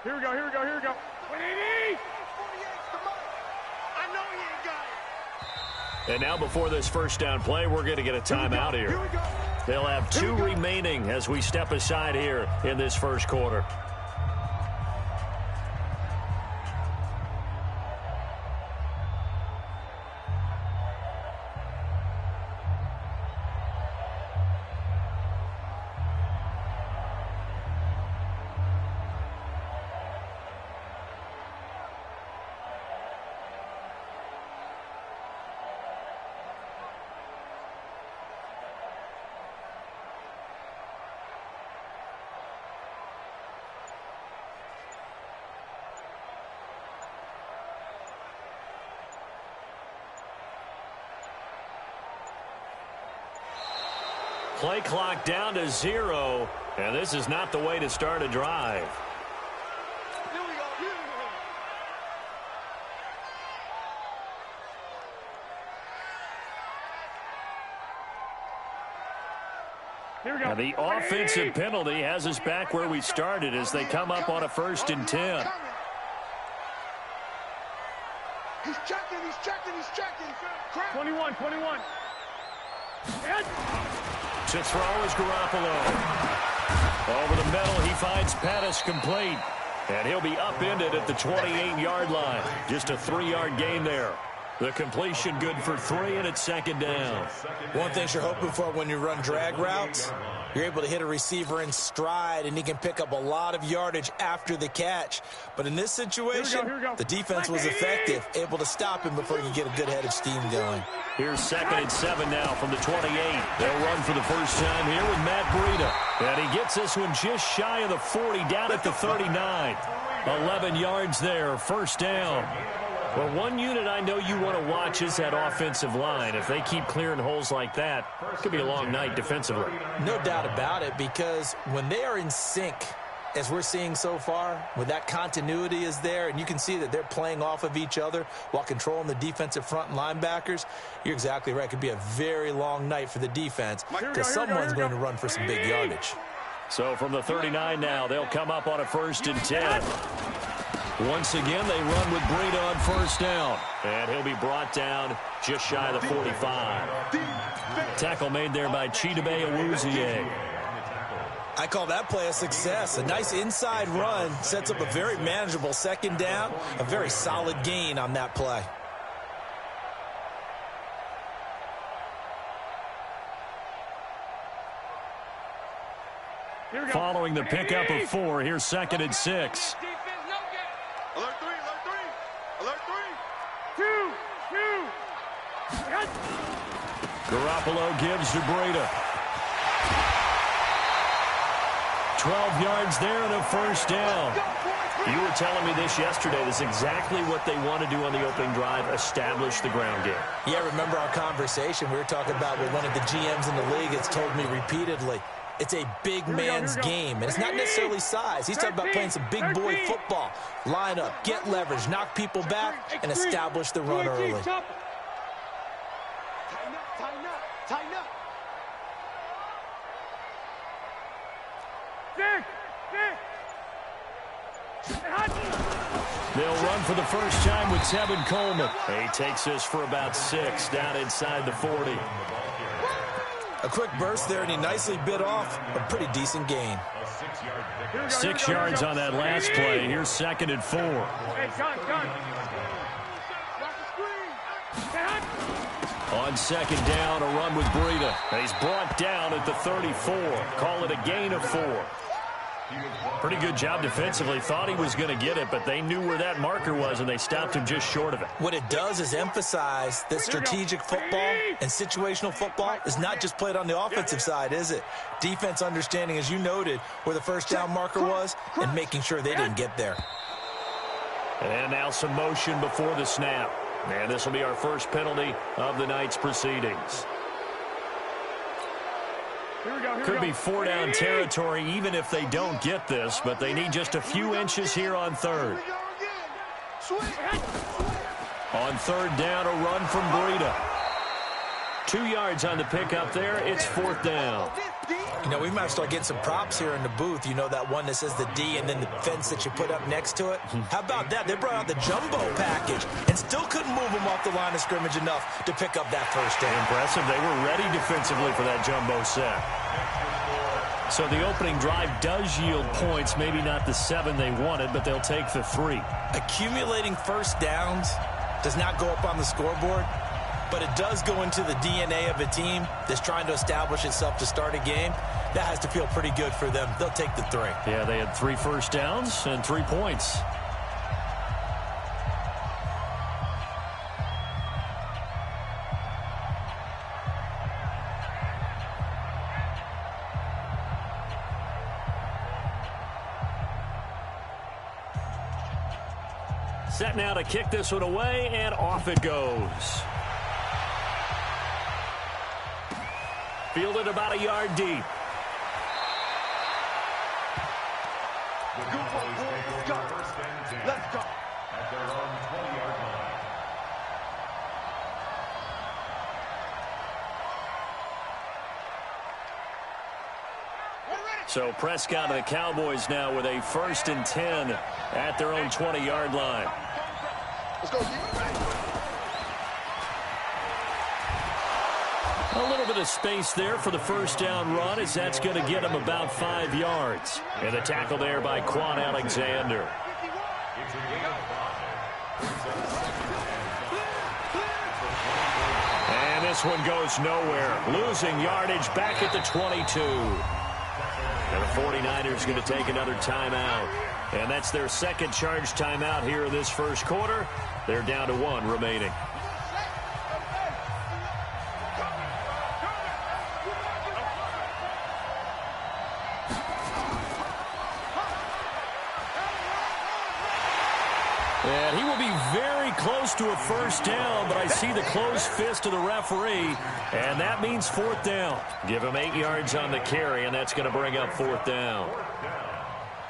Here we go, here we go, here we go. I know he ain't got it. And now before this first down play, we're going to get a timeout here. They'll have 2 remaining as we step aside here in this first quarter. Play clock down to 0, and this is not the way to start a drive. Here we go. Here we go. And the offensive penalty has us back where we started as they come up on a 1st and 10. He's checking, he's checking, he's checking. 21, 21. To throw is Garoppolo. Over the middle, he finds Pettis complete. And he'll be upended at the 28-yard line. Just a 3-yard gain there. The completion good for 3, and it's 2nd down. One thing you're hoping for when you run drag routes, you're able to hit a receiver in stride, and he can pick up a lot of yardage after the catch. But in this situation, here we go. the defense was effective, able to stop him before he could get a good head of steam going. Here's 2nd and 7 now from the 28. They'll run for the first time here with Matt Breida. And he gets this one just shy of the 40, down at the 39. 11 yards there, 1st down. Well, one unit I know you want to watch is that offensive line. If they keep clearing holes like that, it could be a long night defensively. No doubt about it, because when they are in sync, as we're seeing so far, when that continuity is there, and you can see that they're playing off of each other while controlling the defensive front and linebackers, you're exactly right. It could be a very long night for the defense because someone's going to run for some big yardage. So from the 39 now, they'll come up on a 1st and 10. Once again, they run with Breida on 1st down. And he'll be brought down just shy of the 45. Tackle made there by Chidobe Awuzie. I call that play a success. A nice inside run sets up a very manageable 2nd down. A very solid gain on that play. Following the pickup of 4, here's 2nd and 6. Alert 3, alert 3, alert 3. 2. Garoppolo gives to Breida. 12 yards there and a 1st down. You were telling me this yesterday. This is exactly what they want to do on the opening drive, establish the ground game. Yeah, remember our conversation. We were talking about what one of the GMs in the league has told me repeatedly. It's a big man's game, and it's not necessarily size. He's talking about playing some big boy football. Line up, get leverage, knock people back, and establish the run early. Tighten up, tighten up, tighten up. 6. They'll run for the first time with Tevin Coleman. He takes this for about 6 down inside the 40. A quick burst there, and he nicely bit off a pretty decent gain. 6 yards on that last play. Here's 2nd and 4. Hey, gun. On 2nd down, a run with Breida. He's brought down at the 34. Call it a gain of 4. Pretty good job defensively. Thought he was going to get it, but they knew where that marker was, and they stopped him just short of it. What it does is emphasize that strategic football and situational football is not just played on the offensive side, is it? Defense understanding, as you noted, where the first down marker was and making sure they didn't get there. And now some motion before the snap. And this will be our first penalty of the night's proceedings. Could be 4-down territory even if they don't get this, but they need just a few inches here on 3rd. On 3rd down, a run from Breida. 2 yards on the pickup there. It's 4th down. You know, we might start getting some props here in the booth. You know, that one that says the D and then the fence that you put up next to it. How about that? They brought out the jumbo package and still couldn't move them off the line of scrimmage enough to pick up that first down. Impressive. They were ready defensively for that jumbo set. So the opening drive does yield points, maybe not the 7 they wanted, but they'll take the 3. Accumulating first downs does not go up on the scoreboard, but it does go into the DNA of a team that's trying to establish itself to start a game. That has to feel pretty good for them. They'll take the 3. Yeah, they had 3 first downs and 3 points. Set now to kick this one away, and off it goes. Fielded about a yard deep. Let's go. At their own 20-yard line. So Prescott and the Cowboys now with a 1st and 10 at their own 20-yard line. Let's go. A little bit of space there for the first down run, as that's going to get him about 5 yards. And the tackle there by Quan Alexander. And this one goes nowhere. Losing yardage back at the 22. And the 49ers going to take another timeout. And that's their second charge timeout here in this first quarter. They're down to 1 remaining. And he will be very close to a first down, but I see the closed fist of the referee, and that means 4th down. Give him 8 yards on the carry, and that's going to bring up 4th down.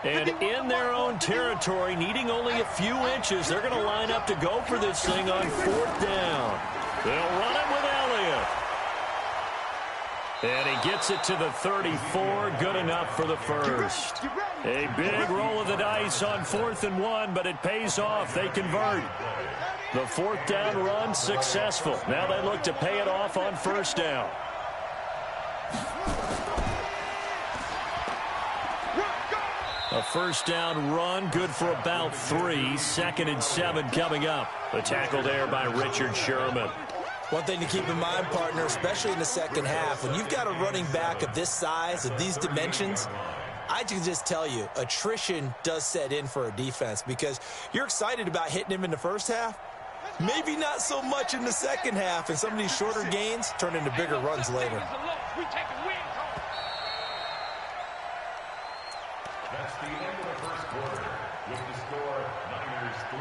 And in their own territory, needing only a few inches, they're going to line up to go for this thing on 4th down. They'll run it with Elliott. And he gets it to the 34, good enough for the first. A big roll of the dice on 4th and 1, but it pays off. They convert. The 4th down run successful. Now they look to pay it off on 1st down. A 1st down run, good for about 3. 2nd and 7 coming up. The tackle there by Richard Sherman. One thing to keep in mind, partner, especially in the second half, when you've got a running back of this size, of these dimensions, I can just tell you, attrition does set in for a defense because you're excited about hitting him in the first half. Maybe not so much in the second half, and some of these shorter gains turn into bigger runs later. That's the end of the first quarter. With the score, Niners 3,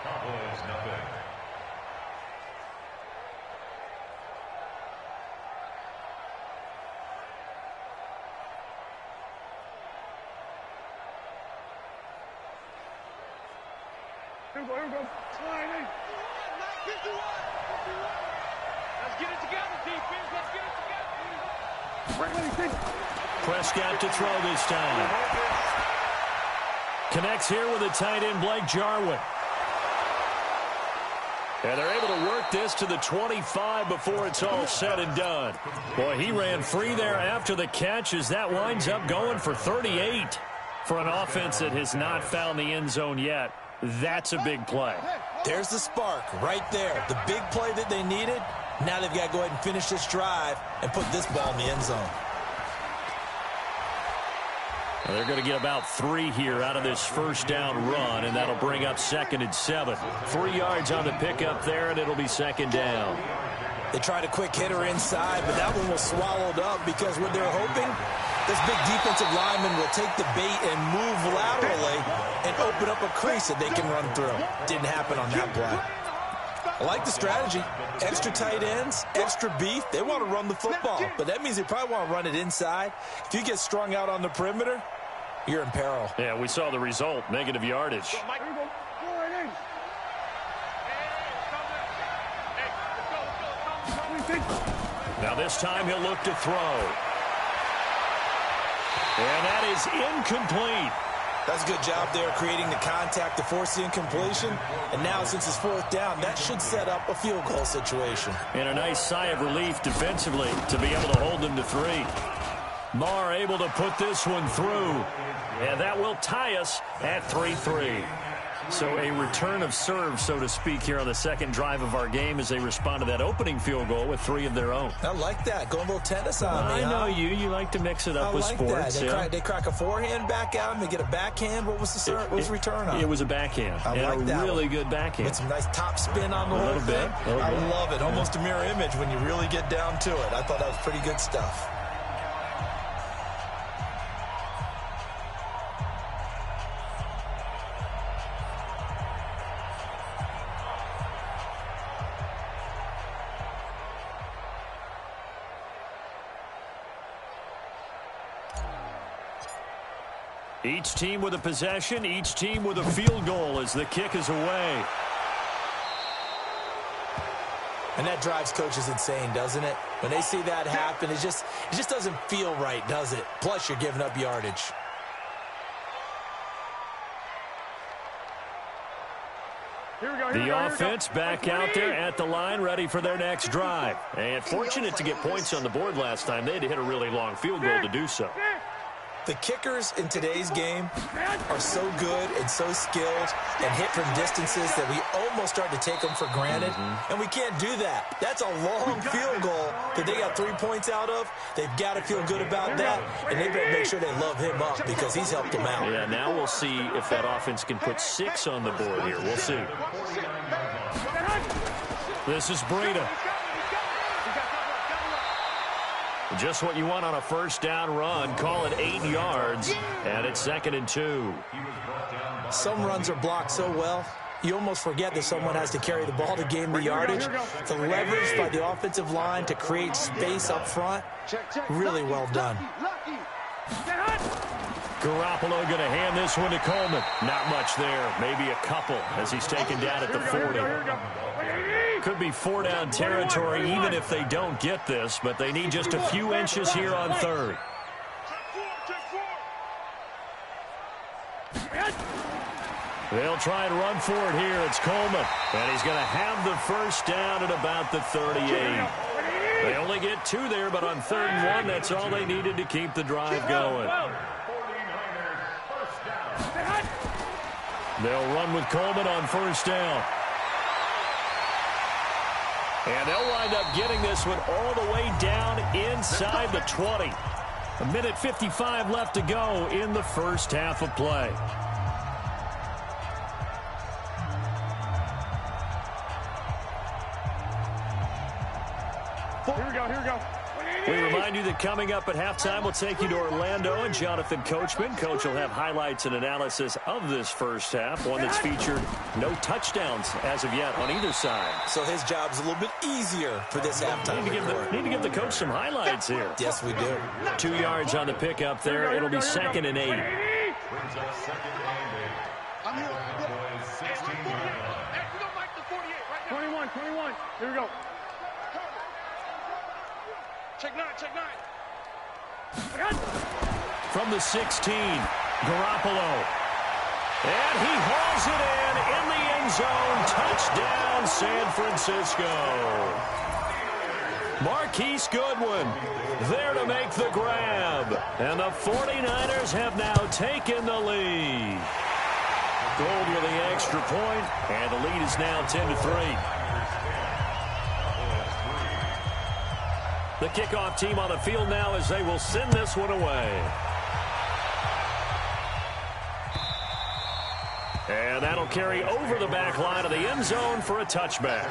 Cowboys nothing. Here we go. Sliding. Let's get it together, defense. Let's get it together. Prescott to throw this time. Connects here with a tight end, Blake Jarwin. And they're able to work this to the 25 before it's all said and done. Boy, he ran free there after the catch as that winds up going for 38. For an offense that has not found the end zone yet, that's a big play. There's the spark right there. The big play that they needed. Now they've got to go ahead and finish this drive and put this ball in the end zone. Well, they're going to get about 3 here out of this first down run, and that'll bring up 2nd and 7. 3 yards on the pickup there, and it'll be 2nd down. They tried a quick hitter inside, but that one was swallowed up because what they're hoping, this big defensive lineman will take the bait and move laterally and open up a crease that they can run through. Didn't happen on that play. I like the strategy. Extra tight ends, extra beef. They want to run the football, but that means they probably want to run it inside. If you get strung out on the perimeter, you're in peril. Yeah, we saw the result, negative yardage. Now this time he'll look to throw. And that is incomplete. That's a good job there creating the contact to force the incompletion. And now since it's fourth down, that should set up a field goal situation. And a nice sigh of relief defensively to be able to hold them to 3. Marr able to put this one through. And that will tie us at 3-3. So a return of serve, so to speak, here on the second drive of our game as they respond to that opening field goal with 3 of their own. I like that. Going a little tennis on me, I know you. You like to mix it up with like sports. That. They crack a forehand back out and they get a backhand. What was the return on? It was a backhand. I like a that really one. good backhand. With some nice top spin on the whole thing. I love it. Almost a mirror image when you really get down to it. I thought that was pretty good stuff. Each team with a possession, each team with a field goal as the kick is away. And that drives coaches insane, doesn't it? When they see that happen, it just doesn't feel right, does it? Plus, you're giving up yardage. The offense back out there at the line, ready for their next drive. And fortunate to get points on the board last time. They had to hit a really long field goal to do so. The kickers in today's game are so good and so skilled and hit from distances that we almost start to take them for granted. And we can't do that. That's a long field goal that they got 3 points out of. They've got to feel good about that, and they better make sure they love him up because he's helped them out. Yeah, now we'll see if that offense can put 6 on the board here. We'll see. This is Breida. Just what you want on a first down run. Call it 8 yards, and it's 2nd and 2. Some runs are blocked so well, you almost forget that someone has to carry the ball to gain the yardage. The leverage by the offensive line to create space up front, really well done. Garoppolo going to hand this one to Coleman. Not much there. Maybe a couple as he's taken down at the 40. Could be 4-down territory even if they don't get this, but they need just a few inches here on 3rd. They'll try and run for it here. It's Coleman, and he's going to have the first down at about the 38. They only get 2 there, but on 3rd and 1, that's all they needed to keep the drive going. They'll run with Coleman on first down. And they'll wind up getting this one all the way down inside the 20. 1:55 left to go in the first half of play. Here we go. We remind you that coming up at halftime, we'll take you to Orlando and Jonathan Coachman. Coach will have highlights and analysis of this first half, one that's featured no touchdowns as of yet on either side. So his job's a little bit easier for this halftime. Need to give the coach some highlights here. Yes, we do. 2 yards on the pickup there. It'll be 2nd and 8. I'm here. 21. Here we go. Check nine. From the 16, Garoppolo. And he hauls it in the end zone. Touchdown, San Francisco. Marquise Goodwin there to make the grab. And the 49ers have now taken the lead. Gold with the extra point, and the lead is now 10-3. The kickoff team on the field now as they will send this one away. And that'll carry over the back line of the end zone for a touchback.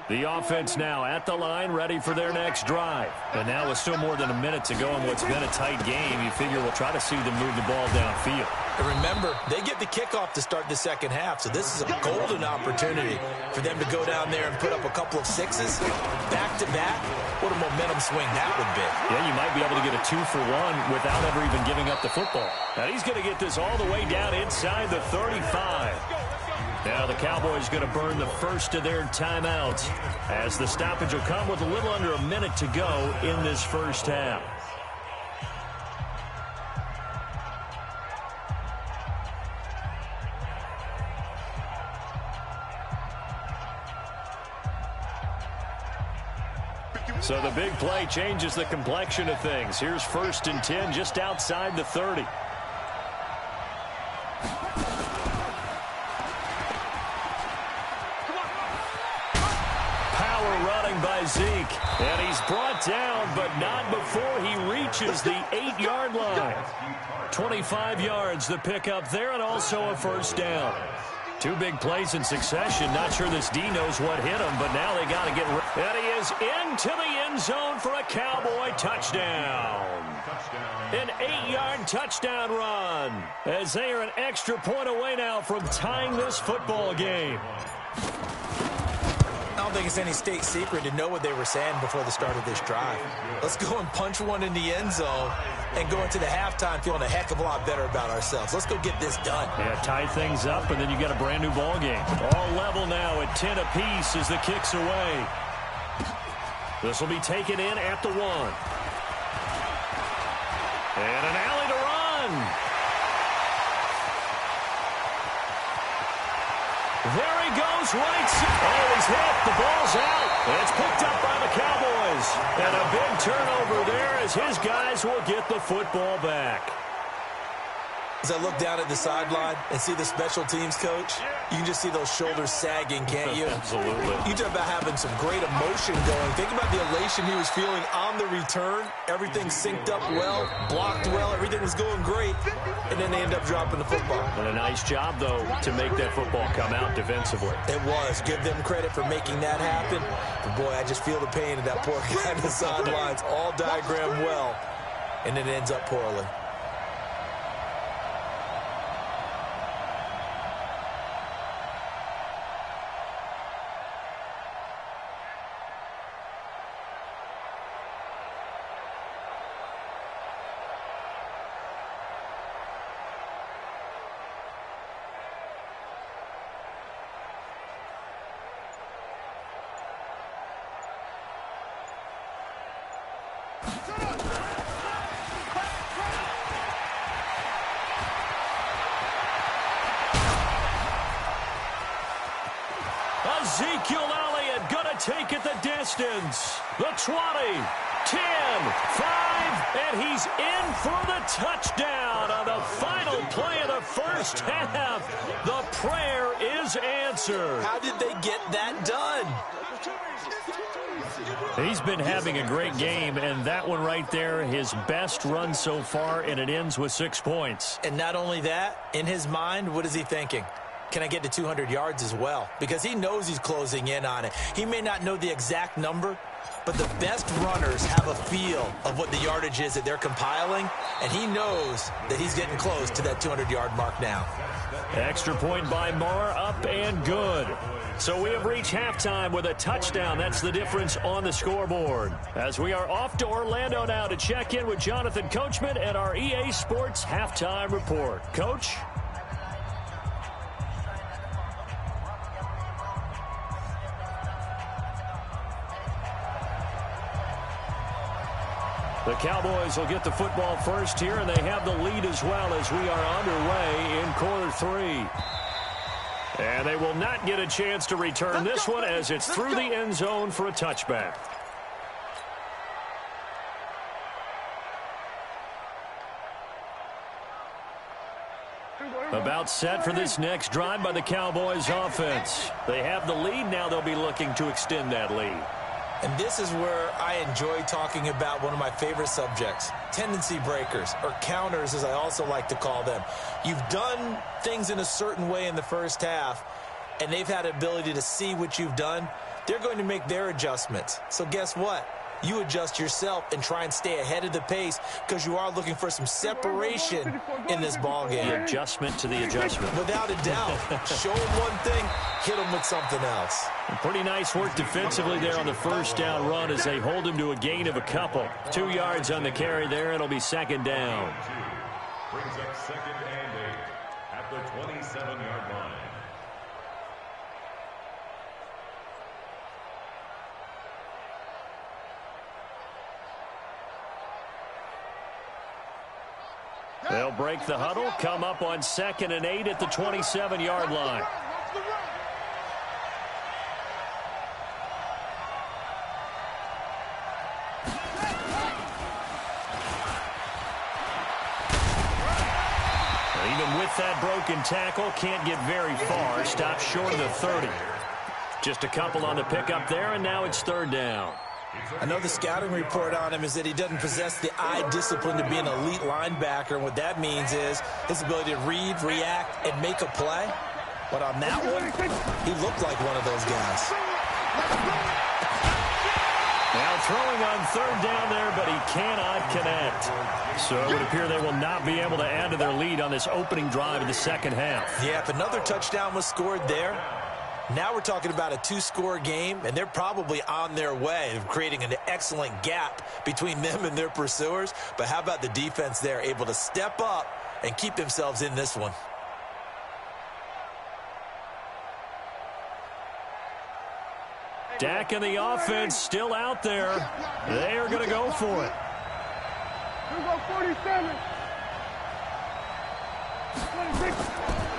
The offense now at the line, ready for their next drive. And now with still more than a minute to go in what's been a tight game, you figure we'll try to see them move the ball downfield. And remember, they get the kickoff to start the second half, so this is a golden opportunity for them to go down there and put up a couple of sixes back-to-back. What a momentum swing that would be. Yeah, you might be able to get a 2-for-1 without ever even giving up the football. Now he's going to get this all the way down inside the 35. Now the Cowboys going to burn the first of their timeouts as the stoppage will come with a little under a minute to go in this first half. So the big play changes the complexion of things. Here's 1st and 10 just outside the 30. By Zeke, and he's brought down, but not before he reaches the 8-yard line. 25 yards the pickup there, and also a first down. 2 big plays in succession. Not sure this D knows what hit him, but now they got to get rid. And he is into the end zone for a Cowboy touchdown. An 8-yard touchdown run, as they are an extra point away now from tying this football game. I don't think it's any state secret to know what they were saying before the start of this drive. Let's go and punch one in the end zone and go into the halftime feeling a heck of a lot better about ourselves. Let's go get this done. Yeah, tie things up, and then you got a brand new ball game. All level now at 10 apiece as the kick's away. This will be taken in at the 1. And an alley to run. There he goes, right side. Oh, he's hit. The ball's out. It's picked up by the Cowboys. And a big turnover there as his guys will get the football back. As I look down at the sideline and see the special teams coach, you can just see those shoulders sagging, can't you? Absolutely. You talk about having some great emotion going. Think about the elation he was feeling on the return. Everything synced up well, blocked well, everything was going great, and then they end up dropping the football. And a nice job, though, to make that football come out defensively. It was. Give them credit for making that happen. But, boy, I just feel the pain of that poor guy on the sidelines. All diagrammed well, and it ends up poorly. Ezekiel Elliott going to take it the distance. The 20, 10, 5, and he's in for the touchdown on the final play of the first half. The prayer is answered. How did they get that done? He's been having a great game, and that one right there, his best run so far, and it ends with 6 points. And not only that, in his mind, what is he thinking? Can I get to 200 yards as well? Because he knows he's closing in on it. He may not know the exact number, but the best runners have a feel of what the yardage is that they're compiling, and he knows that he's getting close to that 200-yard mark now. Extra point by Marr, up and good. So we have reached halftime with a touchdown. That's the difference on the scoreboard. As we are off to Orlando now to check in with Jonathan Coachman and our EA Sports Halftime Report. Coach? The Cowboys will get the football first here, and they have the lead as well as we are underway in quarter 3. And they will not get a chance to return this one as it's through the end zone for a touchback. About set for this next drive by the Cowboys offense. They have the lead. Now they'll be looking to extend that lead. And this is where I enjoy talking about one of my favorite subjects, tendency breakers, or counters as I also like to call them. You've done things in a certain way in the first half, and they've had the ability to see what you've done. they're going to make their adjustments. So guess what? You adjust yourself and try and stay ahead of the pace because you are looking for some separation in this ball game. The adjustment to the adjustment. Without a doubt. Show them one thing, hit them with something else. And pretty nice work defensively there on the first down run as they hold him to a gain of a couple. 2 yards on the carry there. It'll be second down. Brings up 2nd and 8 at the 27-yard line. They'll break the huddle, come up on 2nd and 8 at the 27-yard line. Even with that broken tackle, can't get very far. Stops short of the 30. Just a couple on the pickup there, and now it's 3rd down. I know the scouting report on him is that he doesn't possess the eye discipline to be an elite linebacker. And what that means is his ability to read, react, and make a play. But on that one, he looked like one of those guys. Now throwing on 3rd down there, but he cannot connect. So it would appear they will not be able to add to their lead on this opening drive of the second half. Yeah, if another touchdown was scored there, now we're talking about a 2-score game, and they're probably on their way of creating an excellent gap between them and their pursuers. But how about the defense there, able to step up and keep themselves in this one? Dak and the offense still out there. They are going to go for it. Here we go, 47.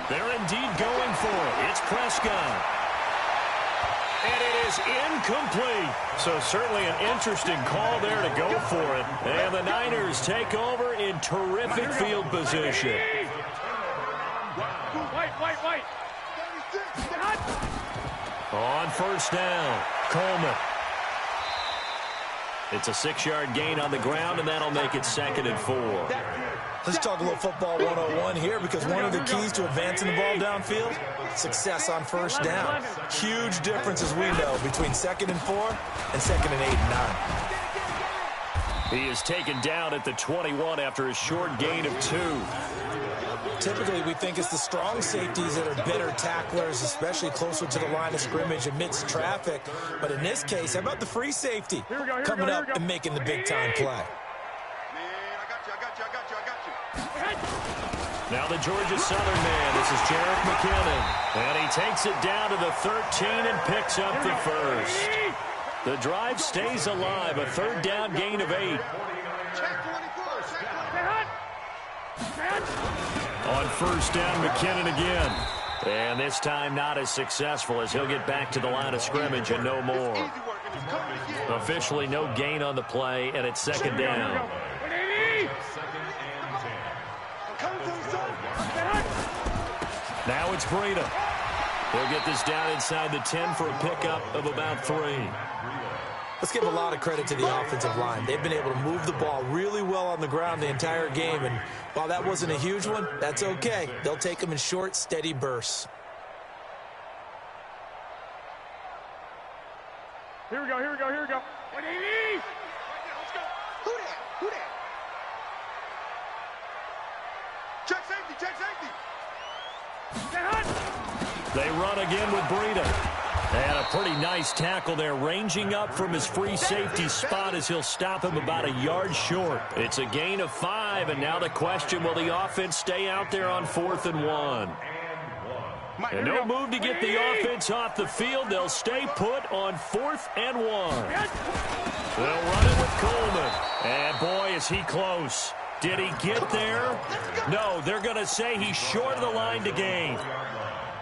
They're indeed going for it. It's Prescott. And it is incomplete. So certainly an interesting call there to go for it. And the Niners take over in terrific field position. White. On 1st down, Coleman. It's a 6-yard gain on the ground, and that'll make it 2nd and 4. Let's talk a little football 101 here, because one of the keys to advancing the ball downfield, success on 1st down. Huge difference, as we know, between 2nd and 4 and 2nd and 8 and 9. He is taken down at the 21 after a short gain of 2. Typically, we think it's the strong safeties that are better tacklers, especially closer to the line of scrimmage amidst traffic. But in this case, how about the free safety coming up and making the big-time play? Now the Georgia Southern man, this is Jerick McKinnon. And he takes it down to the 13 and picks up the first. The drive stays alive, a 3rd down gain of 8. On 1st down, McKinnon again. And this time not as successful as he'll get back to the line of scrimmage and no more. Officially no gain on the play, and it's 2nd down. Now it's Breida. He'll get this down inside the 10 for a pickup of about 3. Let's give a lot of credit to the offensive line. They've been able to move the ball really well on the ground the entire game, and while that wasn't a huge one, that's okay. They'll take them in short, steady bursts. Here we go. 180. Let's go. Who that? Check safety. They run again with Breida. And a pretty nice tackle there, ranging up from his free safety spot as he'll stop him about a yard short. It's a gain of 5, and now the question, will the offense stay out there on 4th and 1? And no move to get the offense off the field. They'll stay put on 4th and 1. They'll run it with Coleman. And boy, is he close. Did he get there? No, they're going to say he's short of the line to gain.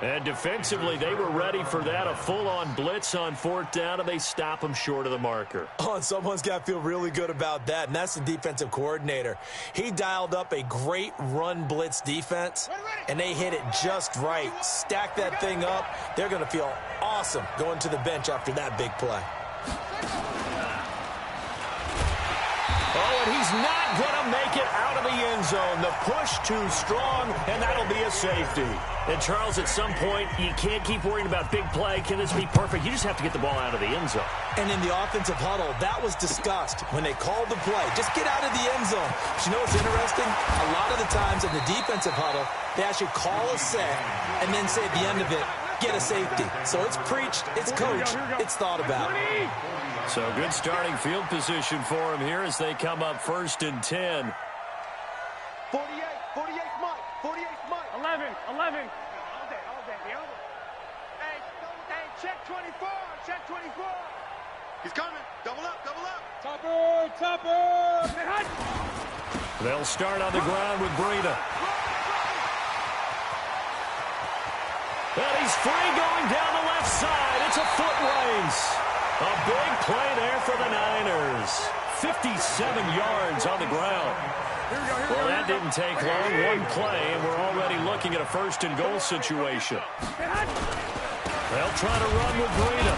And defensively, they were ready for that, a full-on blitz on 4th down, and they stop him short of the marker. Oh, and someone's got to feel really good about that, and that's the defensive coordinator. He dialed up a great run blitz defense, and they hit it just right. Stack that thing up. They're going to feel awesome going to the bench after that big play. Oh, and he's not going to make it out of the end zone. The push too strong, and that'll be a safety. And, Charles, at some point, you can't keep worrying about big play. Can this be perfect? You just have to get the ball out of the end zone. And in the offensive huddle, that was discussed when they called the play. Just get out of the end zone. But you know what's interesting? A lot of the times in the defensive huddle, they actually call a set and then say at the end of it, get a safety. So it's preached, it's coached, it's thought about. So good starting field position for him here as they come up 1st and 10. 48 Mike, 11. All day, the other. Hey, check 24. He's coming, double up. Topper. They'll start on the ground with Breida. And he's free going down the left side. It's a foot race. A big play there for the Niners. 57 yards on the ground. Well, that didn't take long. One play, and we're already looking at a 1st and goal situation. They'll try to run with Breida.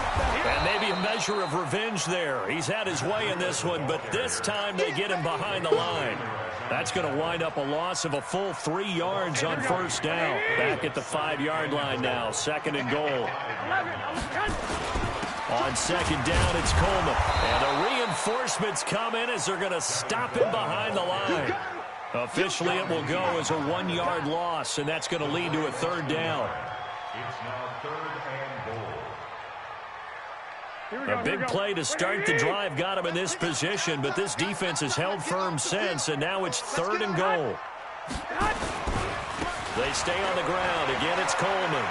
And maybe a measure of revenge there. He's had his way in this one, but this time they get him behind the line. That's going to wind up a loss of a full 3 yards on 1st down. Back at the 5-yard line now. 2nd and goal. On 2nd down, it's Coleman. And the reinforcements come in as they're going to stop him behind the line. Officially, it will go as a 1-yard loss, and that's going to lead to a 3rd down. It's now 3rd and goal. A big play to start the drive got him in this position, but this defense has held firm since, and now it's 3rd and goal. They stay on the ground. Again, it's Coleman.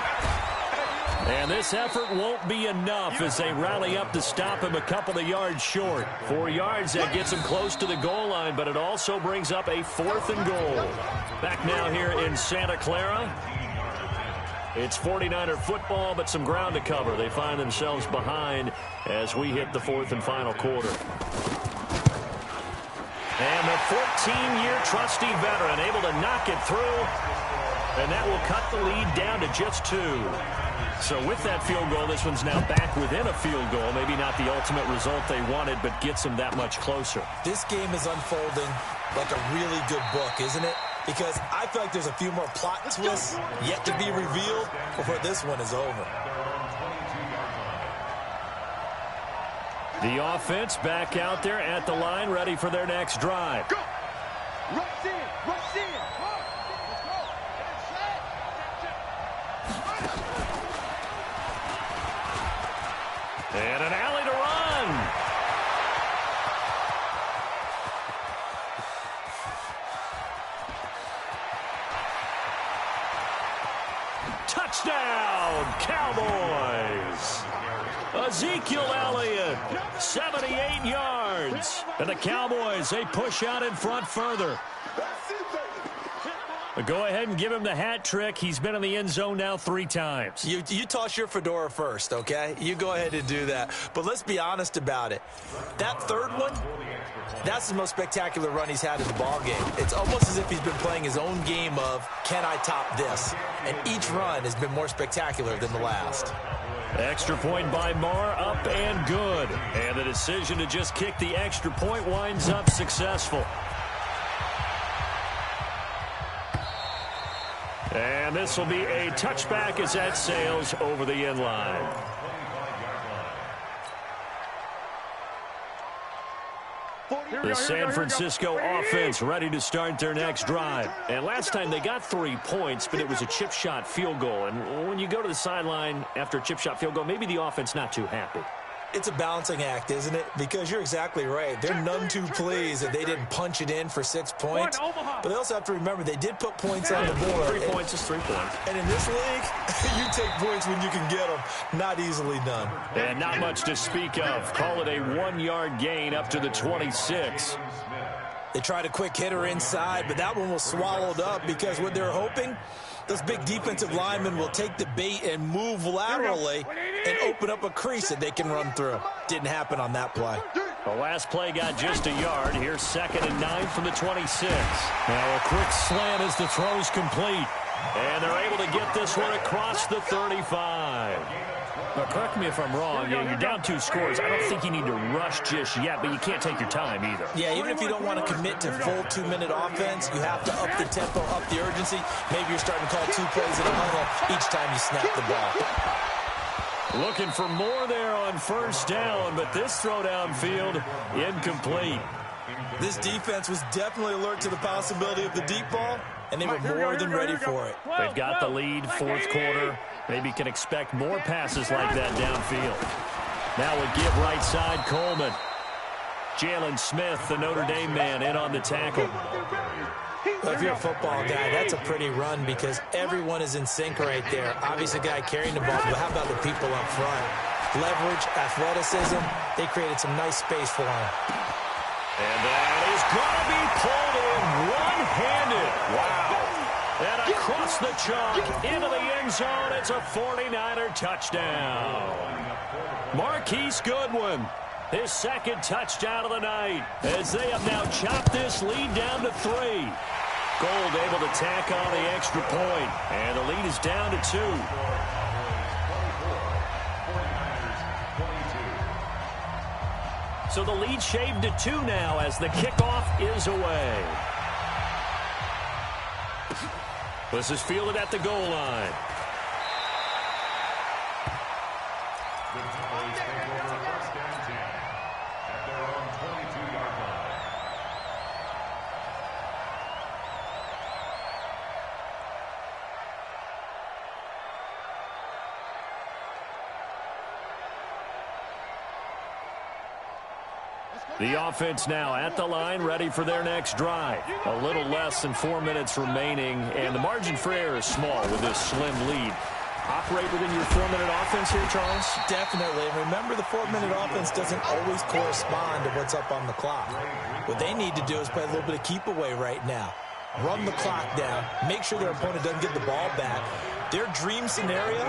And this effort won't be enough as they rally up to stop him a couple of yards short. 4 yards, that gets him close to the goal line, but it also brings up a 4th and goal. Back now here in Santa Clara. It's 49er football, but some ground to cover. They find themselves behind as we hit the 4th and final quarter. And the 14-year trusty veteran able to knock it through, and that will cut the lead down to just 2. So with that field goal, this one's now back within a field goal. Maybe not the ultimate result they wanted, but gets them that much closer. This game is unfolding like a really good book, isn't it? Because I feel like there's a few more plot twists yet to be revealed before this one is over. The offense back out there at the line, ready for their next drive. Go! Rush in! Let's go! And an alley to run. Touchdown, Cowboys. Ezekiel Elliott, 78 yards. And the Cowboys, they push out in front further. Go ahead and give him the hat trick. He's been in the end zone now 3 times. You toss your fedora first, okay? You go ahead and do that. But let's be honest about it. That 3rd one, that's the most spectacular run he's had in the ballgame. It's almost as if he's been playing his own game of, can I top this? And each run has been more spectacular than the last. Extra point by Marr, up and good. And the decision to just kick the extra point winds up successful. And this will be a touchback as that sails over the end line. The San Francisco offense ready to start their next drive. And last time they got 3 points, but it was a chip shot field goal. And when you go to the sideline after a chip shot field goal, maybe the offense not too happy. It's a balancing act, isn't it? Because you're exactly right. They're none too pleased that they didn't punch it in for 6 points. But they also have to remember they did put points on the board. 3 points is 3 points. And in this league, you take points when you can get them. Not easily done. And not much to speak of. Call it a 1-yard gain up to the 26. They tried a quick hitter inside, but that one was swallowed up because what they're hoping, those big defensive linemen will take the bait and move laterally and open up a crease that they can run through. Didn't happen on that play. The last play got just a yard. Here's 2nd and 9 from the 26. Now a quick slant as the throw's complete. And they're able to get this one across the 35. But correct me if I'm wrong. You're down 2 scores. I don't think you need to rush just yet, but you can't take your time either. Yeah, even if you don't want to commit to full 2-minute offense, you have to up the tempo, up the urgency. Maybe you're starting to call 2 plays in a huddle each time you snap the ball. Looking for more there on first down, but this throw downfield incomplete. This defense was definitely alert to the possibility of the deep ball, and they were more than ready for it. They've got the lead, 4th quarter. Maybe can expect more passes like that downfield. Now we give right side Coleman. Jalen Smith, the Notre Dame man, in on the tackle. Well, if you're a football guy, that's a pretty run because everyone is in sync right there. Obviously, a guy carrying the ball, but how about the people up front? Leverage, athleticism, they created some nice space for him. And that is going to be pulled in one-handed. Wow. And across the chalk, into the end zone, it's a 49er touchdown. Marquise Goodwin, his 2nd touchdown of the night, as they have now chopped this lead down to 3. Gold able to tack on the extra point, and the lead is down to 2. So the lead shaved to 2 now as the kickoff is away. This is fielded at the goal line. The Cowboys take over 1st and 10 at their own 22-yard line. The offense now at the line, ready for their next drive. A little less than 4 minutes remaining, and the margin for error is small with this slim lead. Operate within your 4-minute offense here, Charles? Definitely. And remember, the 4-minute offense doesn't always correspond to what's up on the clock. What they need to do is play a little bit of keep away right now. Run the clock down. Make sure their opponent doesn't get the ball back. Their dream scenario,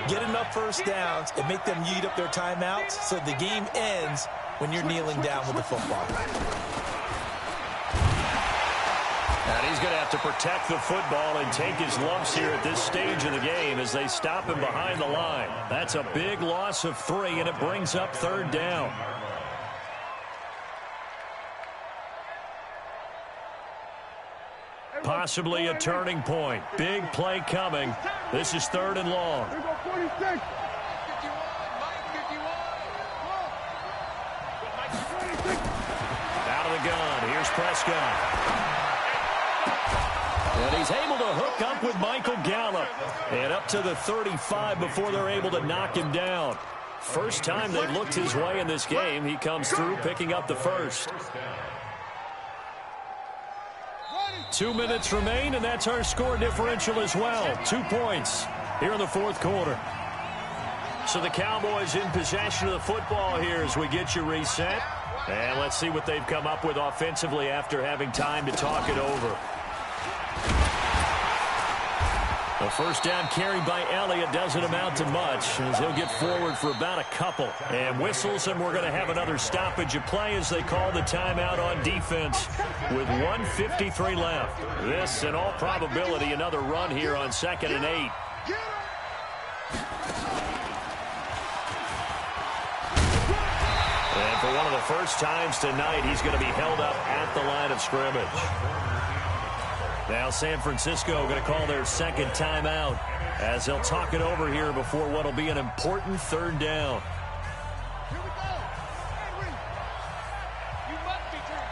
get enough first downs and make them eat up their timeouts so the game ends when you're kneeling down with the football. And he's going to have to protect the football and take his lumps here at this stage of the game as they stop him behind the line. That's a big loss of 3, and it brings up 3rd down. Possibly a turning point. Big play coming. This is 3rd and long. Out of the gun. Here's Prescott. And he's able to hook up with Michael Gallup. And up to the 35 before they're able to knock him down. First time they've looked his way in this game. He comes through picking up the first. 2 minutes remain, and that's our score differential as well. 2 points here in the 4th quarter. So the Cowboys in possession of the football here as we get you reset. And let's see what they've come up with offensively after having time to talk it over. The first down carry by Elliott doesn't amount to much as he'll get forward for about a couple. And whistles, and we're going to have another stoppage of play as they call the timeout on defense with 1:53 left. This, in all probability, another run here on 2nd and 8. And for one of the first times tonight, he's going to be held up at the line of scrimmage. Now San Francisco going to call their 2nd timeout as they'll talk it over here before what will be an important 3rd down. Here we go. Henry, you must be turned.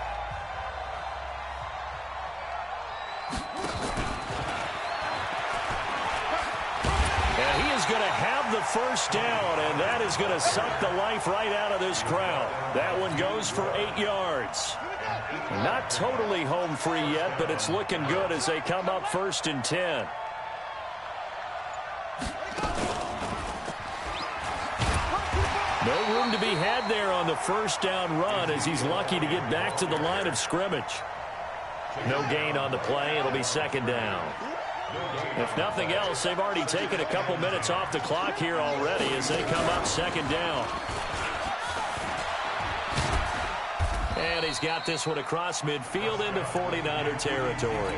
And he is going to have the first down, and that is going to suck the life right out of this crowd. That one goes for 8 yards. Not totally home free yet, but it's looking good as they come up 1st and 10. No room to be had there on the first down run as he's lucky to get back to the line of scrimmage. No gain on the play. It'll be 2nd down. If nothing else, they've already taken a couple minutes off the clock here already as they come up 2nd down. And he's got this one across midfield into 49er territory.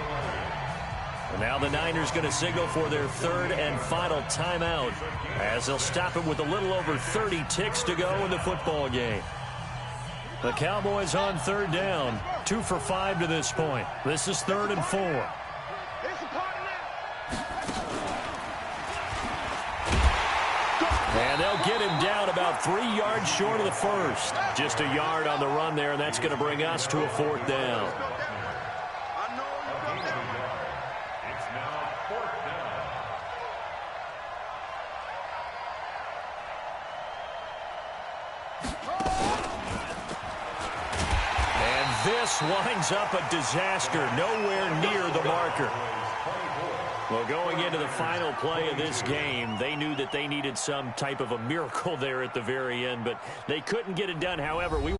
And now the Niners going to signal for their third and final timeout as they'll stop it with a little over 30 ticks to go in the football game. The Cowboys on third down, 2 for 5 to this point. This is 3rd and 4. And they'll get him down about 3 yards short of the first. Just a yard on the run there, and that's going to bring us to a 4th down. It's now 4th down. And this winds up a disaster, nowhere near the marker. Well, going into the final play of this game, they knew that they needed some type of a miracle there at the very end, but they couldn't get it done. However, we